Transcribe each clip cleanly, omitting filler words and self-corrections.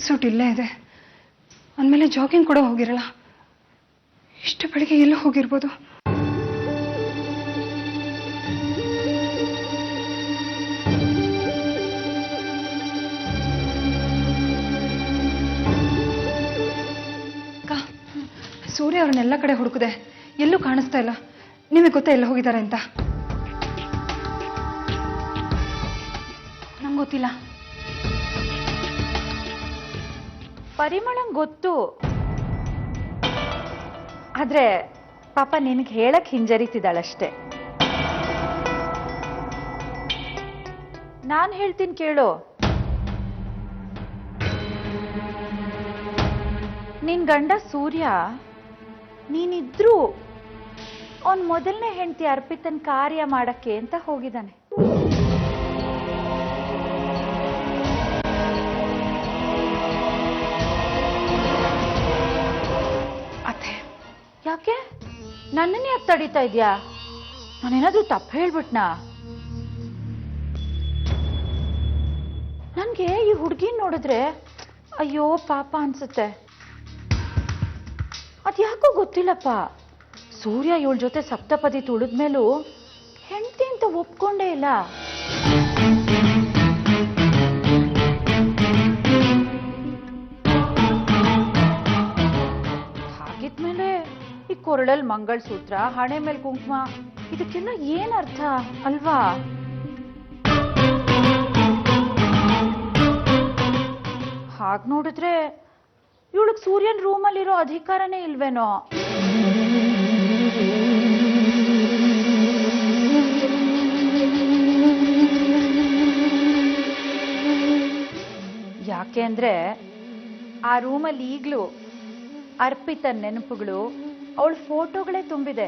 Suit ಇಲ್ಲೇ ಇದೆ ಅಂದಮೇಲೆ ಜಾಗಿಂಗ್ ಕೂಡ ಹೋಗಿರಲ್ಲ. ಇಷ್ಟು ಬೆಳಿಗ್ಗೆ ಎಲ್ಲ ಹೋಗಿರ್ಬೋದು? ಅಕ್ಕ, ಸೂರ್ಯ ಅವ್ರನ್ನೆಲ್ಲ ಕಡೆ ಹುಡುಕಿದೆ, ಎಲ್ಲೂ ಕಾಣಿಸ್ತಾ ಇಲ್ಲ. ನಿಮಗೆ ಗೊತ್ತಾ ಎಲ್ಲ ಹೋಗಿದ್ದಾರೆ ಅಂತ? ನಂಗೆ ಗೊತ್ತಿಲ್ಲ. ಪರಿಮಳಂಗೆ ಗೊತ್ತು, ಆದ್ರೆ ಪಾಪ ನಿನಗೆ ಹೇಳಕ್ ಹಿಂಜರಿತಿದ್ದಾಳಷ್ಟೆ. ನಾನು ಹೇಳ್ತೀನಿ ಕೇಳು. ನಿನ್ ಗಂಡ ಸೂರ್ಯ ನೀನಿದ್ರು ಅವನ್ ಮೊದಲನೇ ಹೆಂಡತಿ ಅರ್ಪಿತನ್ ಕಾರ್ಯ ಮಾಡಕ್ಕೆ ಅಂತ ಹೋಗಿದ್ದಾನೆ. ಯಾಕೆ ನನ್ನನ್ನೇ ಯಾಕೆ ತಡೀತಾ ಇದ್ಯಾ? ನಾನೇನಾದ್ರೂ ತಪ್ಪು ಹೇಳ್ಬಿಟ್ನಾ? ನನ್ಗೆ ಈ ಹುಡುಗಿನ ನೋಡಿದ್ರೆ ಅಯ್ಯೋ ಪಾಪ ಅನ್ಸುತ್ತೆ. ಅದ್ಯಾಕೋ ಗೊತ್ತಿಲ್ಲಪ್ಪ, ಸೂರ್ಯ ಇವಳ ಜೊತೆ ಸಪ್ತಪದಿ ತುಳಿದ್ಮೇಲೂ ಹೆಂಡತಿ ಅಂತ ಒಪ್ಕೊಂಡೇ ಇಲ್ಲ. ಹಾಗಿದ್ಮೇಲೆ ಈ ಕೊರಳಲ್ಲಿ ಮಂಗಳಸೂತ್ರ, ಹಣೆ ಮೇಲೆ ಕುಂಕುಮ, ಇದಕ್ಕೆಲ್ಲ ಏನ್ ಅರ್ಥ ಅಲ್ವಾ? ಹಾಗ್ ನೋಡಿದ್ರೆ ಇವಳಿಗೆ ಸೂರ್ಯನ್ ರೂಮಲ್ಲಿರೋ ಅಧಿಕಾರನೇ ಇಲ್ವೇನೋ? ಯಾಕೆ ಅಂದ್ರೆ ಆ ರೂಮಲ್ಲಿ ಈಗ್ಲೂ ಅರ್ಪಿತ ನೆನಪುಗಳು, ಅವಳ ಫೋಟೋಗಳೇ ತುಂಬಿದೆ.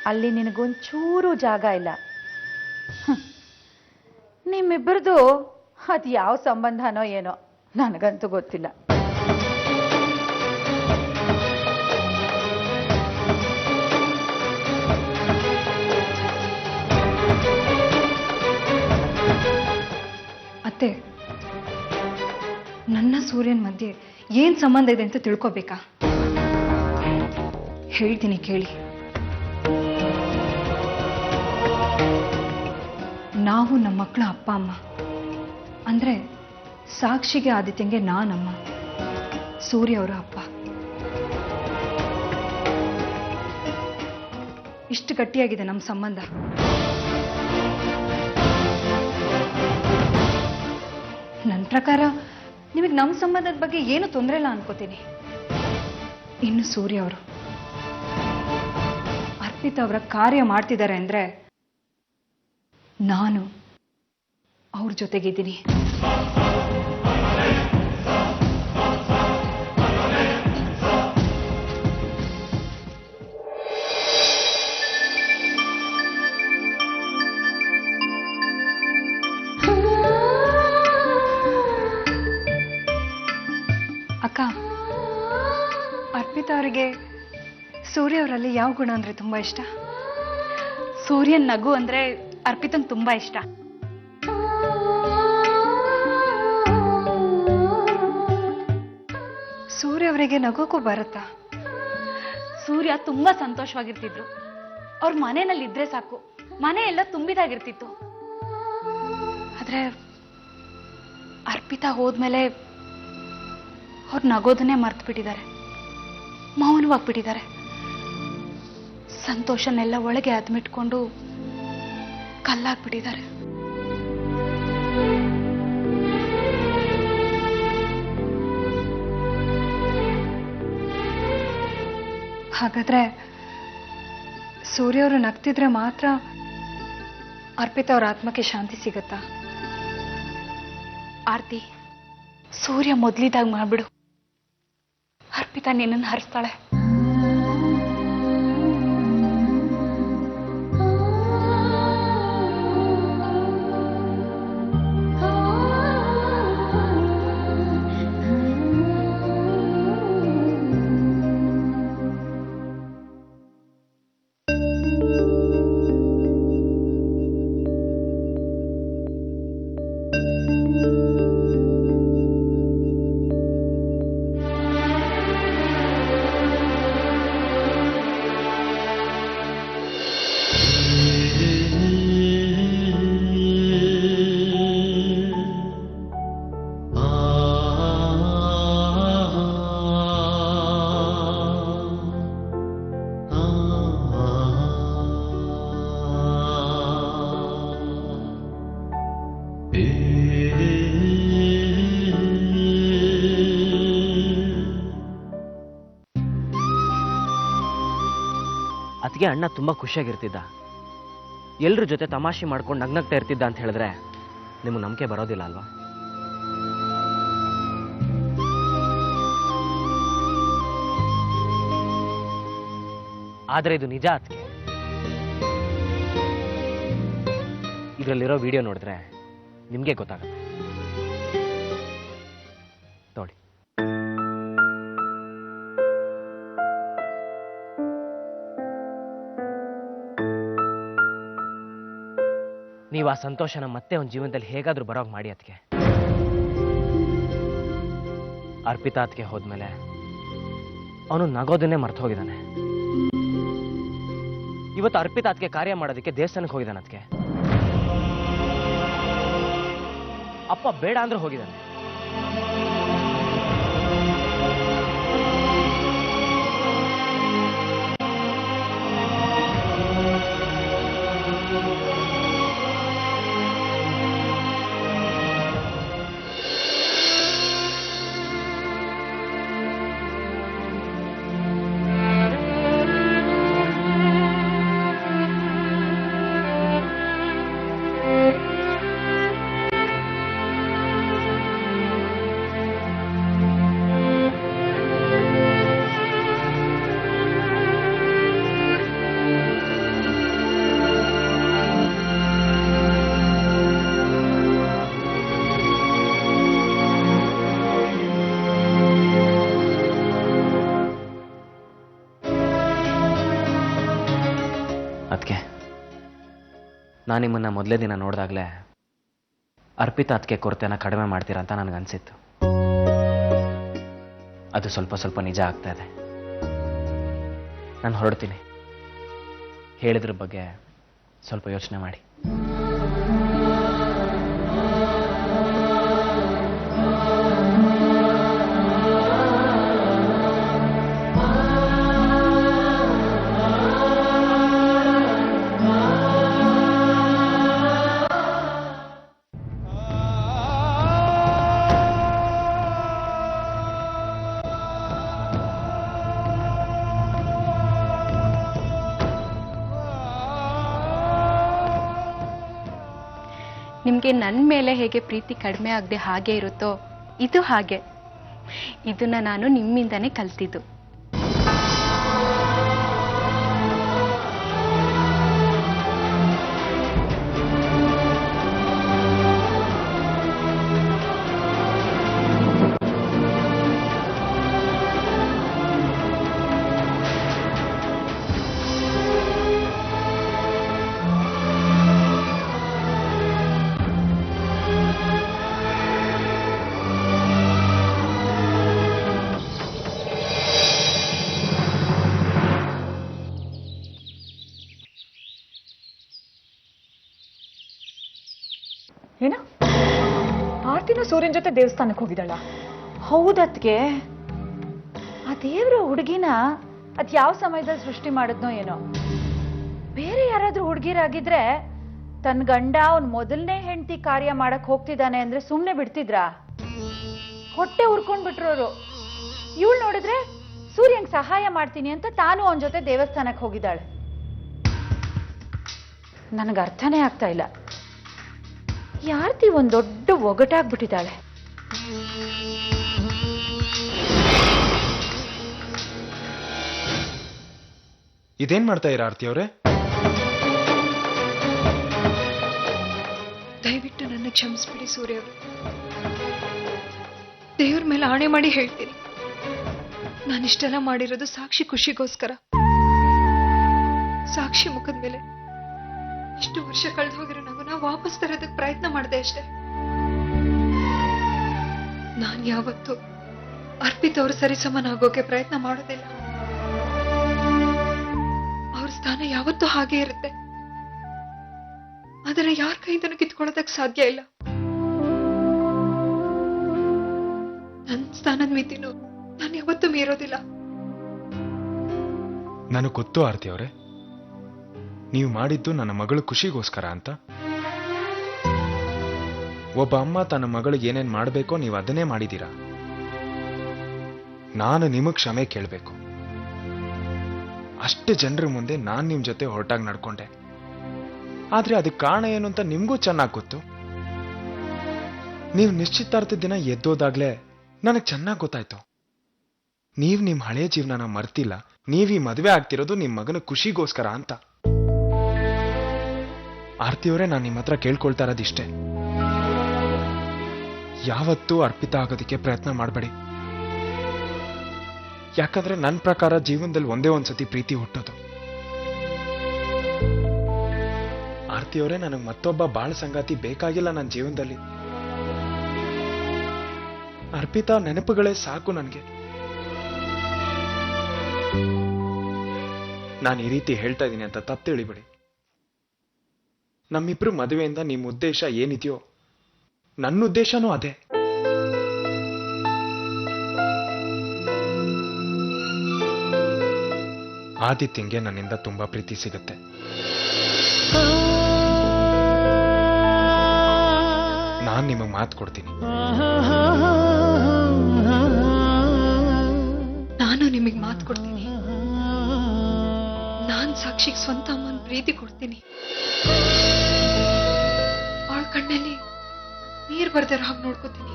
ಅಲ್ಲಿ ನಿನಗೊಂಚೂರು ಜಾಗ ಇಲ್ಲ. ನಿಮ್ಮಿಬ್ಬರದು ಅದು ಯಾವ ಸಂಬಂಧನೋ ಏನೋ, ನನಗಂತೂ ಗೊತ್ತಿಲ್ಲ. ಅತ್ತೆ, ನನ್ನ ಸೂರ್ಯನ ಮಧ್ಯೆ ಏನ್ ಸಂಬಂಧ ಇದೆ ಅಂತ ತಿಳ್ಕೊಬೇಕಾ? ಹೇಳ್ತೀನಿ ಕೇಳಿ. ನಾವು ನಮ್ಮ ಮಕ್ಕಳ ಅಪ್ಪ ಅಮ್ಮ. ಅಂದ್ರೆ ಸಾಕ್ಷಿಗೆ ಆದಿತ್ಯಂಗೆ ನಾನಮ್ಮ, ಸೂರ್ಯ ಅವರ ಅಪ್ಪ. ಇಷ್ಟು ಗಟ್ಟಿಯಾಗಿದೆ ನಮ್ಮ ಸಂಬಂಧ. ನನ್ನ ಪ್ರಕಾರ ನಿಮಗೆ ನಮ್ಮ ಸಂಬಂಧದ ಬಗ್ಗೆ ಏನು ತೊಂದರೆ ಇಲ್ಲ ಅನ್ಕೋತೀನಿ. ಇನ್ನು ಸೂರ್ಯ ಅವರು ಅರ್ಪಿತ ಅವರ ಕಾರ್ಯ ಮಾಡ್ತಿದ್ದಾರೆ ಅಂದ್ರೆ ನಾನು ಅವ್ರ ಜೊತೆಗಿದ್ದೀನಿ. ಅಕ್ಕ, ಅರ್ಪಿತಾ ಅವರಿಗೆ ಸೂರ್ಯ ಅವರಲ್ಲಿ ಯಾವ ಗುಣ ಅಂದ್ರೆ ತುಂಬಾ ಇಷ್ಟ? ಸೂರ್ಯನ್ ನಗು ಅಂದ್ರೆ ಅರ್ಪಿತಂಗ್ ತುಂಬಾ ಇಷ್ಟ. ಸೂರ್ಯ ಅವರಿಗೆ ನಗೋಕ್ಕೂ ಬರುತ್ತಾ? ಸೂರ್ಯ ತುಂಬಾ ಸಂತೋಷವಾಗಿರ್ತಿದ್ರು. ಅವ್ರ ಮನೆಯಲ್ಲಿ ಇದ್ರೆ ಸಾಕು, ಮನೆ ಎಲ್ಲ ತುಂಬಿದಾಗಿರ್ತಿತ್ತು. ಆದ್ರೆ ಅರ್ಪಿತಾ ಹೋದ್ಮೇಲೆ ಅವ್ರು ನಗೋದನ್ನೇ ಮರ್ತು ಬಿಟ್ಟಿದ್ದಾರೆ, ಮೌನವಾಗ್ಬಿಟ್ಟಿದ್ದಾರೆ. ಸಂತೋಷನೆಲ್ಲ ಒಳಗೆ ಅದ್ಮಿಟ್ಕೊಂಡು ಕಲ್ಲಾಗ್ಬಿಟ್ಟಿದ್ದಾರೆ. ಹಾಗಾದ್ರೆ ಸೂರ್ಯವರು ನಗ್ತಿದ್ರೆ ಮಾತ್ರ ಅರ್ಪಿತಾ ಅವ್ರ ಆತ್ಮಕ್ಕೆ ಶಾಂತಿ ಸಿಗತ್ತಾ? ಆರ್ತಿ, ಸೂರ್ಯ ಮೊದ್ಲಿದಾಗ ಮಾಡ್ಬಿಡು. ಅರ್ಪಿತಾ ನಿನ್ನನ್ನು ಹರಿಸ್ತಾಳೆ. ಅದಕ್ಕೆ ಅಣ್ಣ ತುಂಬಾ ಖುಷಿಯಾಗಿರ್ತಿದ್ದ. ಎಲ್ಲರ ಜೊತೆ ತಮಾಷೆ ಮಾಡ್ಕೊಂಡು ನಗ್ನಗ್ತಾ ಇರ್ತಿದ್ದ ಅಂತ ಹೇಳಿದ್ರೆ ನಿಮ್ಗೆ ನಂಬಿಕೆ ಬರೋದಿಲ್ಲ ಅಲ್ವಾ? ಆದ್ರೆ ಇದು ನಿಜ. ಅದಕ್ಕೆ ಇದರಲ್ಲಿರೋ ವಿಡಿಯೋ ನೋಡಿದ್ರೆ ನಿಮ್ಗೆ ಗೊತ್ತಾಗುತ್ತೆ. ನೋಡಿ. ನೀವು ಆ ಸಂತೋಷನ ಮತ್ತೆ ಒಂದು ಜೀವನದಲ್ಲಿ ಹೇಗಾದ್ರೂ ಬರೋಗ್ ಮಾಡಿ. ಅದಕ್ಕೆ ಅರ್ಪಿತಾ ಅದಕ್ಕೆ ಹೋದ್ಮೇಲೆ ಅವನು ನಗೋದನ್ನೇ ಮರ್ತು ಹೋಗಿದ್ದಾನೆ. ಇವತ್ತು ಅರ್ಪಿತಾ ಅದಕ್ಕೆ ಕಾರ್ಯ ಮಾಡೋದಕ್ಕೆ ದೇವಸ್ಥಾನಕ್ಕೆ ಹೋಗಿದ್ದಾನೆ. ಅದಕ್ಕೆ ಅಪ್ಪ ಬೇಡ ಅಂದ್ರೆ ಹೋಗಿದ್ದಾನೆ. ಅದಕ್ಕೆ ನಾನು ನಿಮ್ಮನ್ನ ಮೊದಲೇ ದಿನ ನೋಡಿದಾಗಲೇ ಅರ್ಪಿತಾ ಅದಕ್ಕೆ ಕೊರತೆನ ಕಡಿಮೆ ಮಾಡ್ತೀರಾ ಅಂತ ನನಗನ್ಸಿತ್ತು. ಅದು ಸ್ವಲ್ಪ ಸ್ವಲ್ಪ ನಿಜ ಆಗ್ತಾ ಇದೆ. ನಾನು ಹೊರಡ್ತೀನಿ. ಹೇಳಿದ್ರ ಬಗ್ಗೆ ಸ್ವಲ್ಪ ಯೋಚನೆ ಮಾಡಿ. ನಿಮಗೆ ನನ್ನ ಮೇಲೆ ಹೇಗೆ ಪ್ರೀತಿ ಕಡಿಮೆ ಆಗದೆ ಹಾಗೆ ಇರುತ್ತೋ ಇದು ಹಾಗೆ. ಇದನ್ನ ನಾನು ನಿಮ್ಮಿಂದನೇ ಕಲ್ತಿದ್ದು. ಏನ ಆರ್ತಿನ ಸೂರ್ಯನ ಜೊತೆ ದೇವಸ್ಥಾನಕ್ಕೆ ಹೋಗಿದ್ದಾಳ? ಹೌದತ್ಗೆ. ಆ ದೇವ್ರ ಹುಡುಗಿನ ಅದ್ ಯಾವ ಸಮಯದಲ್ಲಿ ಸೃಷ್ಟಿ ಮಾಡಿದ್ನೋ ಏನೋ. ಬೇರೆ ಯಾರಾದ್ರೂ ಹುಡುಗಿರಾಗಿದ್ರೆ ತನ್ನ ಗಂಡ ಅವ್ನ್ ಮೊದಲನೇ ಹೆಂಡತಿ ಕಾರ್ಯ ಮಾಡಕ್ ಹೋಗ್ತಿದ್ದಾನೆ ಅಂದ್ರೆ ಸುಮ್ನೆ ಬಿಡ್ತಿದ್ರಾ? ಹೊಟ್ಟೆ ಉರ್ಕೊಂಡ್ ಬಿಟ್ರೋರು. ಇವಳು ನೋಡಿದ್ರೆ ಸೂರ್ಯಂಗ್ ಸಹಾಯ ಮಾಡ್ತೀನಿ ಅಂತ ತಾನು ಅವನ ಜೊತೆ ದೇವಸ್ಥಾನಕ್ಕೆ ಹೋಗಿದ್ದಾಳೆ. ನನಗೆ ಅರ್ಥನೇ ಆಗ್ತಾ ಇಲ್ಲ. ಯಾರ್ತಿ ಒಂದ್ ದೊಡ್ಡ ಒಗಟಾಗ್ಬಿಟ್ಟಿದ್ದಾಳೆ. ಇದೇನ್ ಮಾಡ್ತಾ ಇರ ಆರ್ತಿ ಅವರೇ? ದಯವಿಟ್ಟು ನನ್ನ ಕ್ಷಮಿಸ್ಬಿಡಿ ಸೂರ್ಯ ಅವರು. ದೇವ್ರ ಮೇಲೆ ಆಣೆ ಮಾಡಿ ಹೇಳ್ತೀನಿ, ನಾನಿಷ್ಟೆಲ್ಲ ಮಾಡಿರೋದು ಸಾಕ್ಷಿ ಖುಷಿಗೋಸ್ಕರ. ಸಾಕ್ಷಿ ಮುಖದ ಮೇಲೆ ಇಷ್ಟು ವರ್ಷ ಕಳೆದು ಹೋಗಿರೋ ನಗನ ವಾಪಸ್ ತರೋದಕ್ಕೆ ಪ್ರಯತ್ನ ಮಾಡಿದೆ ಅಷ್ಟೇ. ನಾನು ಯಾವತ್ತೂ ಅರ್ಪಿತ್ ಅವ್ರ ಸರಿಸಮನಾಗೋಕೆ ಪ್ರಯತ್ನ ಮಾಡೋದಿಲ್ಲ. ಅವ್ರ ಸ್ಥಾನ ಯಾವತ್ತೂ ಹಾಗೆ ಇರುತ್ತೆ. ಆದರೆ ಯಾರ ಕೈಯಿಂದನೂ ಕಿತ್ಕೊಳ್ಳೋದಕ್ಕೆ ಸಾಧ್ಯ ಇಲ್ಲ. ನನ್ನ ಸ್ಥಾನದ ಮಿತಿನೂ ನಾನು ಯಾವತ್ತೂ ಮೀರೋದಿಲ್ಲ. ನನಗೆ ಗೊತ್ತು ಆರ್ತಿ ಅವರೇ, ನೀವು ಮಾಡಿದ್ದು ನನ್ನ ಮಗಳ ಖುಷಿಗೋಸ್ಕರ ಅಂತ. ಒಬ್ಬ ಅಮ್ಮ ತನ್ನ ಮಗಳಿಗೆ ಏನೇನ್ ಮಾಡಬೇಕೋ ನೀವು ಅದನ್ನೇ ಮಾಡಿದ್ದೀರಾ. ನಾನು ನಿಮಗ್ ಕ್ಷಮೆ ಕೇಳಬೇಕು. ಅಷ್ಟು ಜನರ ಮುಂದೆ ನಾನು ನಿಮ್ ಜೊತೆ ಹೊರಟಾಗಿ ನಡ್ಕೊಂಡೆ. ಆದ್ರೆ ಅದಕ್ಕೆ ಕಾರಣ ಏನು ಅಂತ ನಿಮ್ಗೂ ಚೆನ್ನಾಗಿ ಗೊತ್ತು. ನೀವು ನಿಶ್ಚಿತಾರ್ಥದ ದಿನ ಎದ್ದೋದಾಗ್ಲೇ ನನಗೆ ಚೆನ್ನಾಗಿ ಗೊತ್ತಾಯ್ತು. ನೀವ್ ನಿಮ್ ಹಳೆ ಜೀವನನ ಮರ್ತಿಲ್ಲ. ನೀವ್ ಈ ಮದುವೆ ಆಗ್ತಿರೋದು ನಿಮ್ ಮಗನ ಖುಷಿಗೋಸ್ಕರ ಅಂತ. ಆರ್ತಿಯವರೇ, ನಾನು ನಿಮ್ಮ ಹತ್ರ ಕೇಳ್ಕೊಳ್ತಾ ಇರೋದಿಷ್ಟೇ, ಯಾವತ್ತೂ ಅರ್ಪಿತ ಆಗೋದಕ್ಕೆ ಪ್ರಯತ್ನ ಮಾಡಬೇಡಿ. ಯಾಕಂದ್ರೆ ನನ್ನ ಪ್ರಕಾರ ಜೀವನದಲ್ಲಿ ಒಂದೇ ಒಂದ್ಸತಿ ಪ್ರೀತಿ ಹುಟ್ಟೋದು. ಆರ್ತಿಯವರೇ, ನನಗೆ ಮತ್ತೊಬ್ಬ ಬಾಳ ಸಂಗಾತಿ ಬೇಕಾಗಿಲ್ಲ ನನ್ನ ಜೀವನದಲ್ಲಿ. ಅರ್ಪಿತಾ ನೆನಪುಗಳೇ ಸಾಕು ನನಗೆ. ನಾನು ಈ ರೀತಿ ಹೇಳ್ತಾ ಇದ್ದೀನಿ ಅಂತ ತಪ್ಪು ತಿಳಿಬೇಡಿ. ನಮ್ಮಿಬ್ರು ಮದುವೆಯಿಂದ ನಿಮ್ಮ ಉದ್ದೇಶ ಏನಿದೆಯೋ ನನ್ನ ಉದ್ದೇಶನೂ ಅದೇ. ಆದಿತ್ಯಂಗೆ ನನ್ನಿಂದ ತುಂಬಾ ಪ್ರೀತಿ ಸಿಗುತ್ತೆ. ನಾನು ನಿಮಗೆ ಮಾತು ಕೊಡ್ತೀನಿ. ನಾನು ನಿಮಗೆ ಮಾತು ಕೊಡ್ತೀನಿ. ನಾನ್ ಸಾಕ್ಷಿಗೆ ಸ್ವಂತ ಅಮ್ಮನ ಪ್ರೀತಿ ಕೊಡ್ತೀನಿ. ಅವಳ ಕಣ್ಣಲ್ಲಿ ನೀರ್ ಬರ್ದಿರೋ ಹಾಗೆ ನೋಡ್ಕೋತೀನಿ.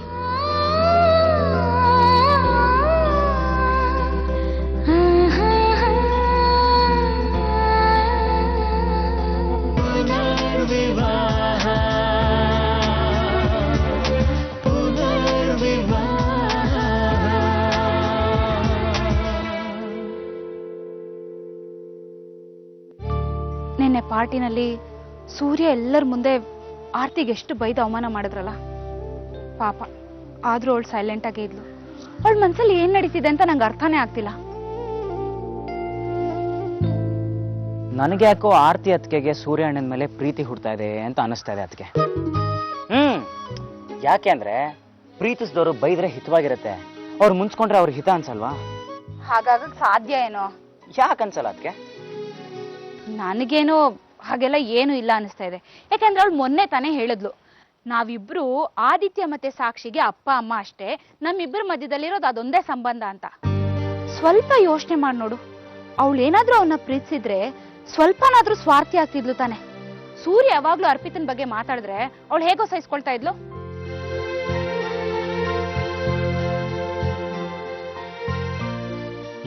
ನಿನ್ನೆ ಪಾರ್ಟಿನಲ್ಲಿ ಸೂರ್ಯ ಎಲ್ಲರ ಮುಂದೆ ಆರ್ತಿಗೆ ಎಷ್ಟು ಬೈದು ಅವಮಾನ ಮಾಡಿದ್ರಲ್ಲ ಪಾಪ. ಆದ್ರೂ ಅವಳು ಸೈಲೆಂಟ್ ಆಗೇ ಇದ್ಲು. ಅವಳ ಮನ್ಸಲ್ಲಿ ಏನ್ ನಡೀತಿದೆ ಅಂತ ನಂಗೆ ಅರ್ಥನೇ ಆಗ್ತಿಲ್ಲ. ನನಗೆ ಯಾಕೋ ಆರ್ತಿ ಅತ್ತಿಗೆಗೆ ಸೂರ್ಯ ಅಣ್ಣನ ಮೇಲೆ ಪ್ರೀತಿ ಹುಡ್ತಾ ಇದೆ ಅಂತ ಅನಿಸ್ತಾ ಇದೆ ಅದಕ್ಕೆ. ಯಾಕೆ ಅಂದ್ರೆ ಪ್ರೀತಿಸಿದವರು ಬೈದ್ರೆ ಹಿತವಾಗಿರುತ್ತೆ, ಅವ್ರು ಮುಂಚ್ಕೊಂಡ್ರೆ ಅವ್ರಿಗೆ ಹಿತ ಅನ್ಸಲ್ವಾ? ಹಾಗಾಗ ಸಾಧ್ಯ ಏನೋ? ಯಾಕೆ ಅನ್ಸಲ್ಲ ಅದಕ್ಕೆ? ನನಗೇನೋ ಹಾಗೆಲ್ಲ ಏನು ಇಲ್ಲ ಅನಿಸ್ತಾ ಇದೆ. ಯಾಕಂದ್ರೆ ಅವಳು ಮೊನ್ನೆ ತಾನೇ ಹೇಳಿದ್ಲು, ನಾವಿಬ್ರು ಆದಿತ್ಯ ಮತ್ತೆ ಸಾಕ್ಷಿಗೆ ಅಪ್ಪ ಅಮ್ಮ ಅಷ್ಟೇ, ನಮ್ಮಿಬ್ಬರ ಮಧ್ಯದಲ್ಲಿರೋದು ಅದೊಂದೇ ಸಂಬಂಧ ಅಂತ. ಸ್ವಲ್ಪ ಯೋಚನೆ ಮಾಡಿ ನೋಡು, ಅವಳು ಏನಾದ್ರೂ ಅವನ್ನ ಪ್ರೀತಿಸಿದ್ರೆ ಸ್ವಲ್ಪನಾದ್ರೂ ಸ್ವಾರ್ಥಿ ಆಗ್ತಿದ್ಲು ತಾನೆ. ಸೂರ್ಯ ಯಾವಾಗ್ಲೂ ಅರ್ಪಿತನ ಬಗ್ಗೆ ಮಾತಾಡಿದ್ರೆ ಅವಳು ಹೇಗೋ ಸಹಿಸ್ಕೊಳ್ತಾ ಇದ್ಲು.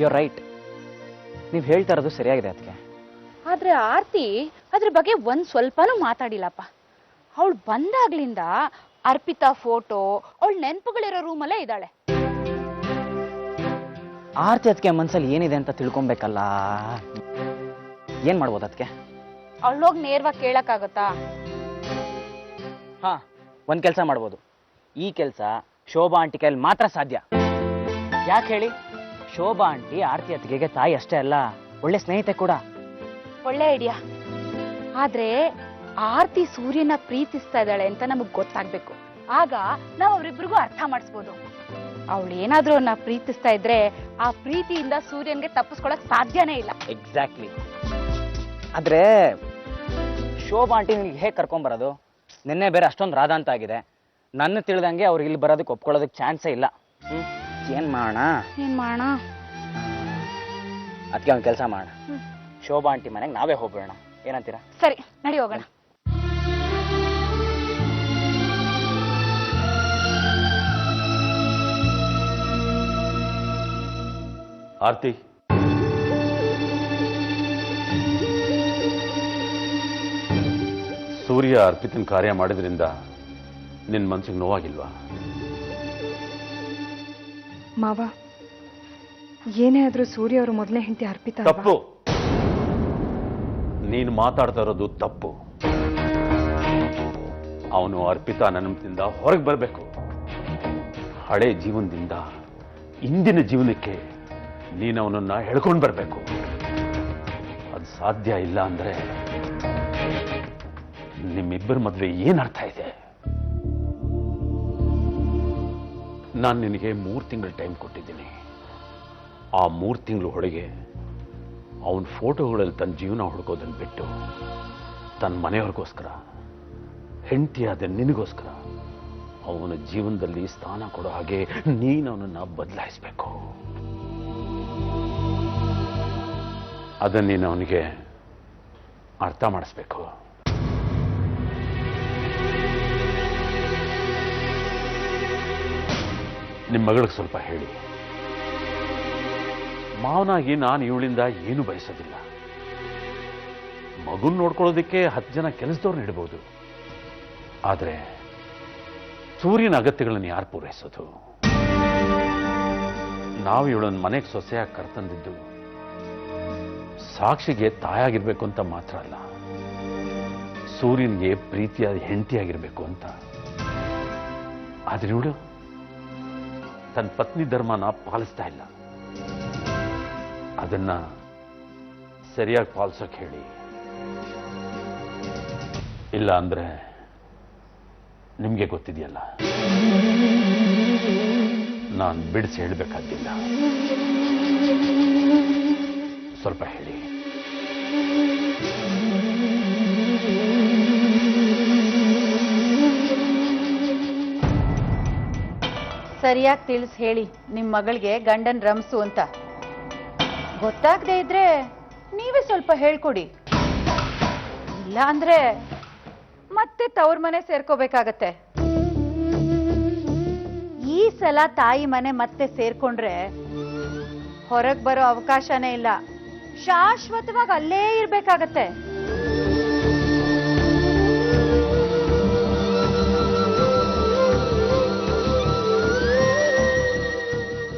ಯು ರೈಟ್, ನೀವು ಹೇಳ್ತಾ ಇರೋದು ಸರಿಯಾಗಿದೆ ಅದಕ್ಕೆ. ಆದ್ರೆ ಆರ್ತಿ ಅದ್ರ ಬಗ್ಗೆ ಒಂದ್ ಸ್ವಲ್ಪನೂ ಮಾತಾಡಿಲ್ಲಪ್ಪ. ಅವಳು ಬಂದಾಗ್ಲಿಂದ ಅರ್ಪಿತಾ ಫೋಟೋ ಅವಳ ನೆನಪುಗಳಿರೋ ರೂಮಲ್ಲೇ ಇದ್ದಾಳೆ. ಆರ್ತಿ ಅದಕ್ಕೆ ಮನ್ಸಲ್ಲಿ ಏನಿದೆ ಅಂತ ತಿಳ್ಕೊಬೇಕಲ್ಲ. ಏನ್ ಮಾಡ್ಬೋದು ಅದಕ್ಕೆ? ಅವಳೋಗಿ ನೇರವಾಗಿ ಕೇಳಕ್ಕಾಗತ್ತಾ? ಹಾ, ಒಂದ್ ಕೆಲಸ ಮಾಡ್ಬೋದು. ಈ ಕೆಲಸ ಶೋಭಾ ಆಂಟಿ ಕೈಯಲ್ಲಿ ಮಾತ್ರ ಸಾಧ್ಯ. ಯಾಕೆ ಹೇಳಿ? ಶೋಭಾ ಆಂಟಿ ಆರ್ತಿ ಅತ್ತಿಗೆಗೆ ತಾಯಿ ಅಷ್ಟೇ ಅಲ್ಲ, ಒಳ್ಳೆ ಸ್ನೇಹಿತೆ ಕೂಡ. ಒಳ್ಳೆ ಐಡಿಯಾ. ಆದ್ರೆ ಆರ್ತಿ ಸೂರ್ಯನ ಪ್ರೀತಿಸ್ತಾ ಇದ್ದಾಳೆ ಅಂತ ನಮಗ್ ಗೊತ್ತಾಗ್ಬೇಕು. ಆಗ ನಾವ್ ಅವ್ರಿಬ್ರಿಗೂ ಅರ್ಥ ಮಾಡಿಸ್ಬೋದು. ಅವಳು ಏನಾದ್ರೂ ಅವನ್ನ ಪ್ರೀತಿಸ್ತಾ ಇದ್ರೆ ಆ ಪ್ರೀತಿಯಿಂದ ಸೂರ್ಯನ್ಗೆ ತಪ್ಪಿಸ್ಕೊಳಕ್ ಸಾಧ್ಯನೇ ಇಲ್ಲ. ಎಕ್ಸಾಕ್ಟ್ಲಿ. ಆದ್ರೆ ಶೋಭಾ ಆಂಟಿ ನಿನಗೆ ಹೇಗೆ ಕರ್ಕೊಂಬರೋದು? ನಿನ್ನೆ ಬೇರೆ ಅಷ್ಟೊಂದು ರಾಧ ಅಂತ ಆಗಿದೆ. ನನ್ನ ತಿಳಿದಂಗೆ ಅವ್ರು ಇಲ್ಲಿ ಬರೋದಕ್ಕೆ ಒಪ್ಕೊಳ್ಳೋದಕ್ಕೆ ಚಾನ್ಸೇ ಇಲ್ಲ. ಏನ್ ಮಾಡೋಣ? ಅದಕ್ಕೆ ಒಂದು ಕೆಲಸ ಮಾಡೋಣ, ಶೋಭಾ ಆಂಟಿ ಮನೆಗೆ ನಾವೇ ಹೋಗ್ಬೇಡ, ಏನಂತೀರಾ? ಸರಿ, ನಡಿ ಹೋಗೋಣ. ಆರ್ತಿ, ಸೂರ್ಯ ಅರ್ಪಿತನ ಕಾರ್ಯ ಮಾಡಿದ್ರಿಂದ ನಿನ್ನ ಮನಸ್ಸಿಗೆ ನೋವಾಗಿಲ್ವಾ? ಮಾವ, ಏನೇ ಆದ್ರೂ ಸೂರ್ಯ ಅವರು ಮೊದಲನೇ ಹೆಂಡತಿ ಅರ್ಪಿತಾ ಅಲ್ವಾ? ತಪ್ಪು. ನೀನು ಮಾತಾಡ್ತಾ ಇರೋದು ತಪ್ಪು. ಅವನು ಅರ್ಪಿತಾ ನನ್ನದಿಂದ ಹೊರಗೆ ಬರಬೇಕು. ಹಳೆ ಜೀವನದಿಂದ ಇಂದಿನ ಜೀವನಕ್ಕೆ ನೀನು ಅವನನ್ನ ಹೇಳ್ಕೊಂಡು ಬರಬೇಕು. ಅದು ಸಾಧ್ಯ ಇಲ್ಲ ಅಂದ್ರೆ ನಿಮ್ಮಿಬ್ಬರ ಮದುವೆ ಏನರ್ಥ ಇದೆ? ನಾನು ನಿನಗೆ 3 ತಿಂಗಳು ಟೈಮ್ ಕೊಟ್ಟಿದ್ದೀನಿ. ಆ 3 ತಿಂಗಳು ಒಳಗೆ ಅವನ ಫೋಟೋಗಳಲ್ಲಿ ತನ್ನ ಜೀವನ ಹುಡುಕೋದನ್ನು ಬಿಟ್ಟು ತನ್ನ ಮನೆಯವ್ರಿಗೋಸ್ಕರ, ಹೆಂಡತಿಯಾದ ನಿನಗೋಸ್ಕರ ಅವನ ಜೀವನದಲ್ಲಿ ಸ್ಥಾನ ಕೊಡೋ ಹಾಗೆ ನೀನು ಅವನನ್ನು ಬದಲಾಯಿಸಬೇಕು. ಅದನ್ನು ನೀನು ಅವನಿಗೆ ಅರ್ಥ ಮಾಡಿಸ್ಬೇಕು. ನಿಮ್ಮ ಮಗಳಿಗೆ ಸ್ವಲ್ಪ ಹೇಳಿ, ಮಾವನಾಗಿ ನಾನು ಇವಳಿಂದ ಏನು ಬಯಸೋದಿಲ್ಲ. ಮಗುನ್ ನೋಡ್ಕೊಳ್ಳೋದಕ್ಕೆ 10 ಜನ ಕೆಲಸದವ್ರನ್ನ ಇಡಬಹುದು, ಆದರೆ ಸೂರ್ಯನ ಅಗತ್ಯಗಳನ್ನು ಯಾರು ಪೂರೈಸೋದು? ನಾವು ಇವಳನ್ನ ಮನೆಗೆ ಸೊಸೆಯಾಗಿ ಕರ್ತಂದಿದ್ದು ಸಾಕ್ಷಿಗೆ ತಾಯಾಗಿರ್ಬೇಕು ಅಂತ ಮಾತ್ರ ಅಲ್ಲ, ಸೂರ್ಯನಿಗೆ ಪ್ರೀತಿಯಾದ ಹೆಂಡತಿಯಾಗಿರ್ಬೇಕು ಅಂತ. ಆದ್ರೆ ಇವಳು ತನ್ನ ಪತ್ನಿ ಧರ್ಮನ ಪಾಲಿಸ್ತಾ ಇಲ್ಲ. ಅದನ್ನ ಸರಿಯಾಗಿ ಪಾಲಿಸೋಕೆ ಹೇಳಿ. ಇಲ್ಲ ಅಂದ್ರೆ ನಿಮ್ಗೆ ಗೊತ್ತಿದೆಯಲ್ಲ, ನಾನು ಬಿಡಿಸಿ ಹೇಳಬೇಕಾಗಿಲ್ಲ. ಸ್ವಲ್ಪ ಹೇಳಿ. ಸರಿಯಾಗಿ ತಿಳಿಸಿ ಹೇಳಿ ನಿಮ್ಮ ಮಗಳಿಗೆ ಗಂಡನ್ ರಮ್ಸು ಅಂತ. ಗೊತ್ತಾಗದೆ ಇದ್ರೆ ನೀವೇ ಸ್ವಲ್ಪ ಹೇಳ್ಕೊಡಿ. ಇಲ್ಲ ಅಂದ್ರೆ ಮತ್ತೆ ತವ್ರ ಮನೆ ಸೇರ್ಕೋಬೇಕಾಗತ್ತೆ. ಈ ಸಲ ತಾಯಿ ಮನೆ ಮತ್ತೆ ಸೇರ್ಕೊಂಡ್ರೆ ಹೊರಗ್ ಬರೋ ಅವಕಾಶನೇ ಇಲ್ಲ. ಶಾಶ್ವತವಾಗಿ ಅಲ್ಲೇ ಇರ್ಬೇಕಾಗತ್ತೆ.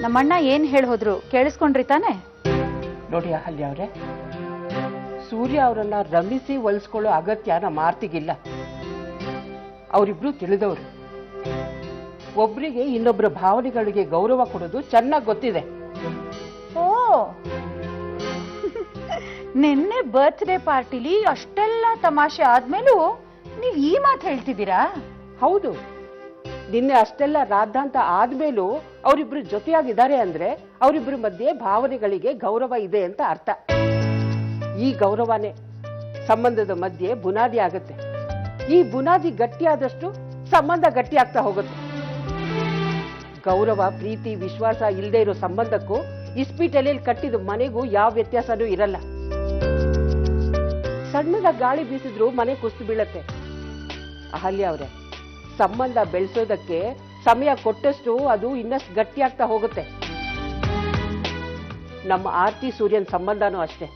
ನಮ್ಮಣ್ಣ ಏನ್ ಹೇಳ್ಹೋದ್ರು ಕೇಳಿಸ್ಕೊಂಡ್ರಿ ತಾನೆ? ನೋಡಿ ಅಹಲ್ಯ ಅವರೇ, ಸೂರ್ಯ ಅವರನ್ನ ರಮಿಸಿ ಒಲಿಸ್ಕೊಳ್ಳೋ ಅಗತ್ಯ ನಮ್ಮ ಆರ್ತಿಗಿಲ್ಲ. ಅವರಿಬ್ರು ತಿಳಿದವರು. ಒಬ್ರಿಗೆ ಇನ್ನೊಬ್ಬರ ಭಾವನೆಗಳಿಗೆ ಗೌರವ ಕೊಡೋದು ಚೆನ್ನಾಗಿ ಗೊತ್ತಿದೆ. ಓ, ನಿನ್ನೆ ಬರ್ತ್ಡೇ ಪಾರ್ಟಿಲಿ ಅಷ್ಟೆಲ್ಲ ತಮಾಷೆ ಆದ್ಮೇಲೂ ನೀವ್ ಈ ಮಾತು ಹೇಳ್ತಿದ್ದೀರಾ? ಹೌದು, ನಿನ್ನೆ ಅಷ್ಟೆಲ್ಲ ರಾದ್ದಾಂತ ಆದ್ಮೇಲೂ ಅವರಿಬ್ರು ಜೊತೆಯಾಗಿದ್ದಾರೆ ಅಂದ್ರೆ ಅವರಿಬ್ರು ಮಧ್ಯೆ ಭಾವನೆಗಳಿಗೆ ಗೌರವ ಇದೆ ಅಂತ ಅರ್ಥ. ಈ ಗೌರವನೇ ಸಂಬಂಧದ ಮಧ್ಯೆ ಬುನಾದಿ ಆಗುತ್ತೆ. ಈ ಬುನಾದಿ ಗಟ್ಟಿಯಾದಷ್ಟು ಸಂಬಂಧ ಗಟ್ಟಿ ಆಗ್ತಾ ಹೋಗುತ್ತೆ. ಗೌರವ, ಪ್ರೀತಿ, ವಿಶ್ವಾಸ ಇಲ್ಲದೆ ಇರೋ ಸಂಬಂಧಕ್ಕೂ ಇಸ್ಪೀಟೆಲೆಯಲ್ಲಿ ಕಟ್ಟಿದ ಮನೆಗೂ ಯಾವ ವ್ಯತ್ಯಾಸನೂ ಇರಲ್ಲ. ಸಣ್ಣದ ಗಾಳಿ ಬೀಸಿದ್ರು ಮನೆ ಕುಸಿದು ಬೀಳತ್ತೆ. ಅಹಲ್ಯ ಅವರೇ, ಸಂಬಂಧ ಬೆಳೆಸೋದಕ್ಕೆ ಸಮಯ ಕೊಟ್ಟಷ್ಟು ಅದು ಇನ್ನಷ್ಟು ಗಟ್ಟಿಯಾಗ್ತಾ ಹೋಗುತ್ತೆ. ನಮ್ಮ ಆರ್ತಿ ಸೂರ್ಯನ್ ಸಂಬಂಧನೂ ಅಷ್ಟೇ.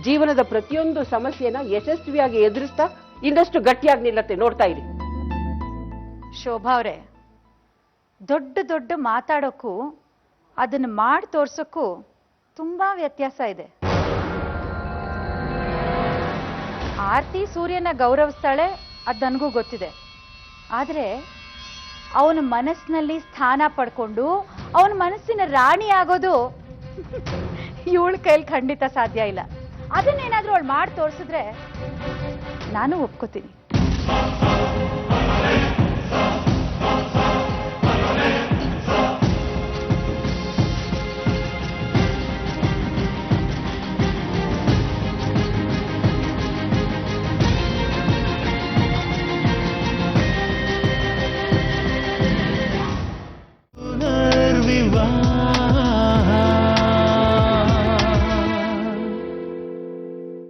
ಜೀವನದ ಪ್ರತಿಯೊಂದು ಸಮಸ್ಯೆನ ಯಶಸ್ವಿಯಾಗಿ ಎದುರಿಸ್ತಾ ಇನ್ನಷ್ಟು ಗಟ್ಟಿಯಾಗಿ ನಿಲ್ಲತ್ತೆ. ನೋಡ್ತಾ ಇರಿ. ಶೋಭಾ ಅವರೇ, ದೊಡ್ಡ ದೊಡ್ಡ ಮಾತಾಡೋಕ್ಕೂ ಅದನ್ನ ಮಾಡಿ ತೋರ್ಸೋಕ್ಕೂ ತುಂಬಾ ವ್ಯತ್ಯಾಸ ಇದೆ. ಆರ್ತಿ ಸೂರ್ಯನ ಗೌರವಿಸ್ತಾಳೆ, ಅದು ನನಗೂ ಗೊತ್ತಿದೆ. ಆದ್ರೆ ಅವನ ಮನಸ್ಸಿನಲ್ಲಿ ಸ್ಥಾನ ಪಡ್ಕೊಂಡು ಅವನ ಮನಸ್ಸಿನ ರಾಣಿ ಆಗೋದು ಇವಳ ಕೈಲಿ ಖಂಡಿತ ಸಾಧ್ಯ ಇಲ್ಲ. ಅದನ್ನೇನಾದ್ರೂ ಅವಳು ಮಾಡಿ ತೋರಿಸಿದ್ರೆ ನಾನು ಒಪ್ಕೋತೀನಿ.